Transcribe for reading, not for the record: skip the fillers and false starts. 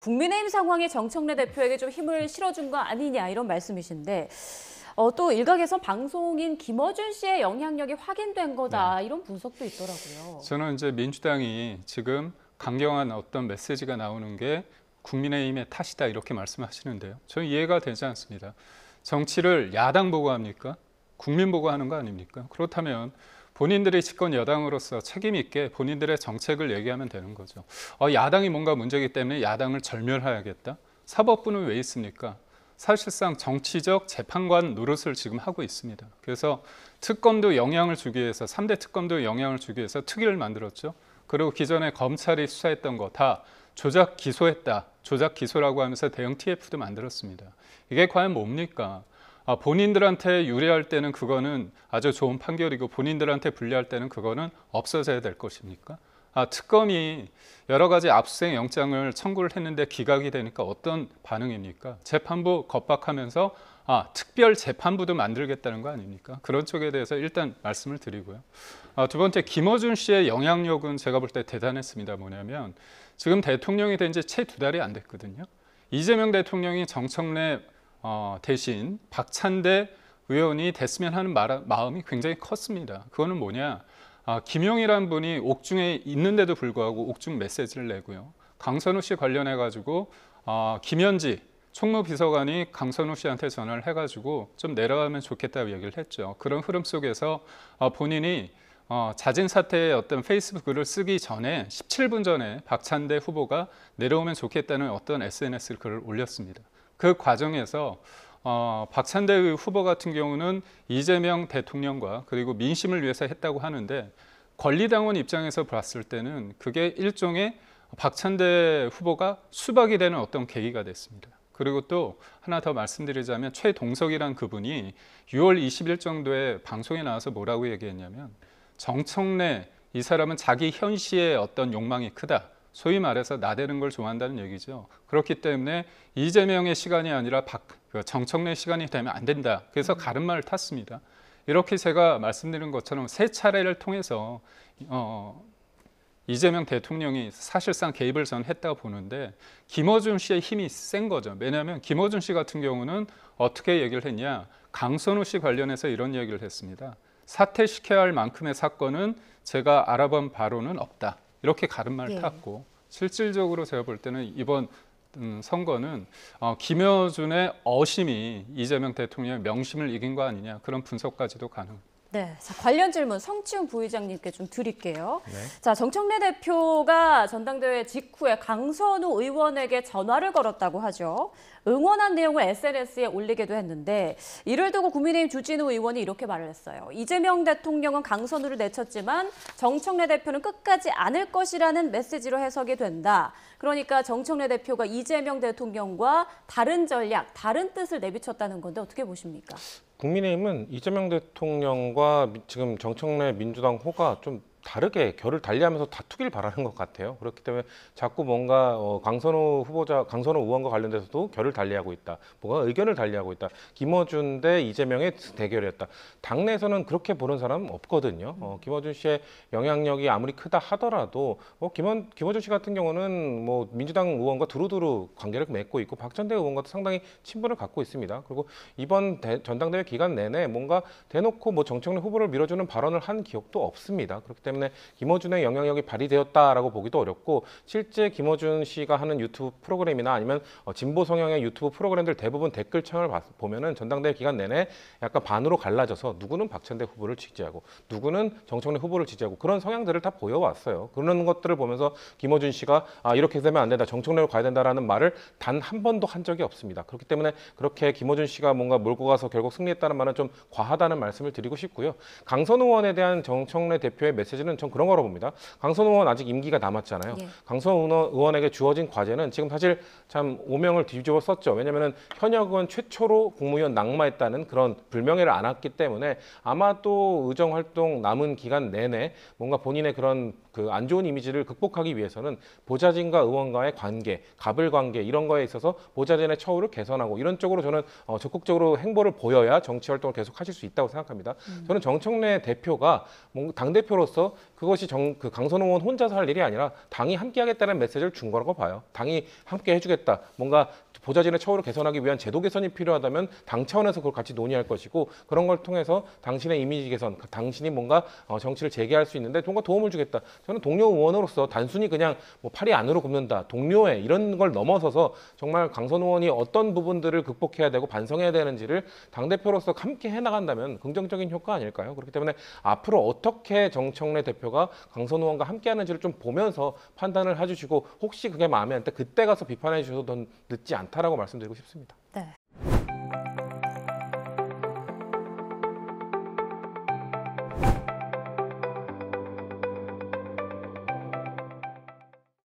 국민의힘 상황에 정청래 대표에게 좀 힘을 실어준 거 아니냐 이런 말씀이신데 또 일각에서 방송인 김어준 씨의 영향력이 확인된 거다 이런 분석도 있더라고요. 저는 이제 민주당이 지금 강경한 어떤 메시지가 나오는 게 국민의힘의 탓이다 이렇게 말씀하시는데요. 저는 이해가 되지 않습니다. 정치를 야당 보고 합니까? 국민 보고 하는 거 아닙니까? 그렇다면 본인들이 집권 여당으로서 책임 있게 본인들의 정책을 얘기하면 되는 거죠. 야당이 뭔가 문제이기 때문에 야당을 절멸해야겠다. 사법부는 왜 있습니까? 사실상 정치적 재판관 노릇을 지금 하고 있습니다. 그래서 특검도 영향을 주기 위해서 3대 특검도 영향을 주기 위해서 특위를 만들었죠. 그리고 기존에 검찰이 수사했던 거 다 조작 기소했다. 조작 기소라고 하면서 대형 TF도 만들었습니다. 이게 과연 뭡니까? 본인들한테 유리할 때는 그거는 아주 좋은 판결이고 본인들한테 불리할 때는 그거는 없어져야 될 것입니까? 특검이 여러 가지 압수수색 영장을 청구를 했는데 기각이 되니까 어떤 반응입니까? 재판부 겁박하면서 특별 재판부도 만들겠다는 거 아닙니까? 그런 쪽에 대해서 일단 말씀을 드리고요. 두 번째, 김어준 씨의 영향력은 제가 볼 때 대단했습니다. 뭐냐면 지금 대통령이 된 지 채 2달이 안 됐거든요. 이재명 대통령이 정청래 대신 박찬대 의원이 됐으면 하는 마음이 굉장히 컸습니다. 그거는 뭐냐? 김용이라는 분이 옥중에 있는데도 불구하고 옥중 메시지를 내고요. 강선우 씨 관련해 가지고 김현지 총무비서관이 강선우 씨한테 전화를 해가지고 좀 내려가면 좋겠다고 얘기를 했죠. 그런 흐름 속에서 본인이 자진 사퇴의 어떤 페이스북 글을 쓰기 전에 17분 전에 박찬대 후보가 내려오면 좋겠다는 어떤 SNS 글을 올렸습니다. 그 과정에서 박찬대 후보 같은 경우는 이재명 대통령과 그리고 민심을 위해서 했다고 하는데 권리당원 입장에서 봤을 때는 그게 일종의 박찬대 후보가 수박이 되는 어떤 계기가 됐습니다. 그리고 또 하나 더 말씀드리자면 최동석이란 그분이 6월 20일 정도에 방송에 나와서 뭐라고 얘기했냐면 정청래 이 사람은 자기 현시의 어떤 욕망이 크다. 소위 말해서 나대는 걸 좋아한다는 얘기죠. 그렇기 때문에 이재명의 시간이 아니라 정청래 시간이 되면 안 된다. 그래서 가름말을 탔습니다. 이렇게 제가 말씀드린 것처럼 세 차례를 통해서 이재명 대통령이 사실상 개입을 전 했다고 보는데 김어준 씨의 힘이 센 거죠. 왜냐하면 김어준 씨 같은 경우는 어떻게 얘기를 했냐. 강선우 씨 관련해서 이런 얘기를 했습니다. 사퇴시켜야 할 만큼의 사건은 제가 알아본 바로는 없다. 이렇게 가름말 탔고 실질적으로 제가 볼 때는 이번 선거는 김어준의 어심이 이재명 대통령의 명심을 이긴 거 아니냐 그런 분석까지도 가능합니다. 네, 자, 관련 질문 성치훈 부의장님께 좀 드릴게요. 네. 자, 정청래 대표가 전당대회 직후에 강선우 의원에게 전화를 걸었다고 하죠. 응원한 내용을 SNS에 올리기도 했는데 이를 두고 국민의힘 주진우 의원이 이렇게 말을 했어요. 이재명 대통령은 강선우를 내쳤지만 정청래 대표는 끝까지 않을 것이라는 메시지로 해석이 된다. 그러니까 정청래 대표가 이재명 대통령과 다른 전략, 다른 뜻을 내비쳤다는 건데 어떻게 보십니까? 국민의힘은 이재명 대통령과 지금 정청래 민주당 호가 좀 다르게 결을 달리하면서 다투길 바라는 것 같아요. 그렇기 때문에 자꾸 뭔가 강선우 의원과 관련돼서도 결을 달리하고 있다. 뭔가 의견을 달리하고 있다. 김어준 대 이재명의 대결이었다. 당내에서는 그렇게 보는 사람은 없거든요. 김어준 씨의 영향력이 아무리 크다 하더라도 김어준 씨 같은 경우는 뭐 민주당 의원과 두루두루 관계를 맺고 있고 박찬대 의원과도 상당히 친분을 갖고 있습니다. 그리고 이번 전당대회 기간 내내 뭔가 대놓고 뭐 정청래 후보를 밀어주는 발언을 한 기억도 없습니다. 그렇기 때문에 김어준의 영향력이 발휘되었다라고 보기도 어렵고 실제 김어준 씨가 하는 유튜브 프로그램이나 아니면 진보 성향의 유튜브 프로그램들 대부분 댓글창을 보면은 전당대회 기간 내내 약간 반으로 갈라져서 누구는 박찬대 후보를 지지하고 누구는 정청래 후보를 지지하고 그런 성향들을 다 보여왔어요. 그런 것들을 보면서 김어준 씨가 이렇게 되면 안 된다, 정청래로 가야 된다라는 말을 단 한 번도 한 적이 없습니다. 그렇기 때문에 그렇게 김어준 씨가 뭔가 몰고 가서 결국 승리했다는 말은 좀 과하다는 말씀을 드리고 싶고요. 강선우 의원에 대한 정청래 대표의 메시지는 전 그런 거로 봅니다. 강선우 의원 아직 임기가 남았잖아요. 강선우 의원에게 주어진 과제는 지금 사실 참 오명을 뒤집어 썼죠. 왜냐하면 현역 의원 최초로 국무위원 낙마했다는 그런 불명예를 안았기 때문에 아마도 의정 활동 남은 기간 내내 뭔가 본인의 그런 그 안 좋은 이미지를 극복하기 위해서는 보좌진과 의원과의 관계, 갑을 관계 이런 거에 있어서 보좌진의 처우를 개선하고 이런 쪽으로 저는 적극적으로 행보를 보여야 정치 활동을 계속 하실 수 있다고 생각합니다. 저는 정청래 대표가 당 대표로서 그것이 그 강선호 의원 혼자서 할 일이 아니라 당이 함께하겠다는 메시지를 준 거라고 봐요. 당이 함께 해주겠다. 뭔가 보좌진의 처우를 개선하기 위한 제도 개선이 필요하다면 당 차원에서 그걸 같이 논의할 것이고 그런 걸 통해서 당신의 이미지 개선, 당신이 뭔가 정치를 재개할 수 있는데 뭔가 도움을 주겠다. 저는 동료 의원으로서 단순히 그냥 뭐 팔이 안으로 굽는다, 동료애 이런 걸 넘어서서 정말 강선호 의원이 어떤 부분들을 극복해야 되고 반성해야 되는지를 당대표로서 함께 해나간다면 긍정적인 효과 아닐까요? 그렇기 때문에 앞으로 어떻게 정청래 대표가 강선호 의원과 함께 하는지를 좀 보면서 판단을 해주시고 혹시 그게 마음에 안 들 때 그때 가서 비판해 주셔도 늦지 않다라고 말씀드리고 싶습니다. 네.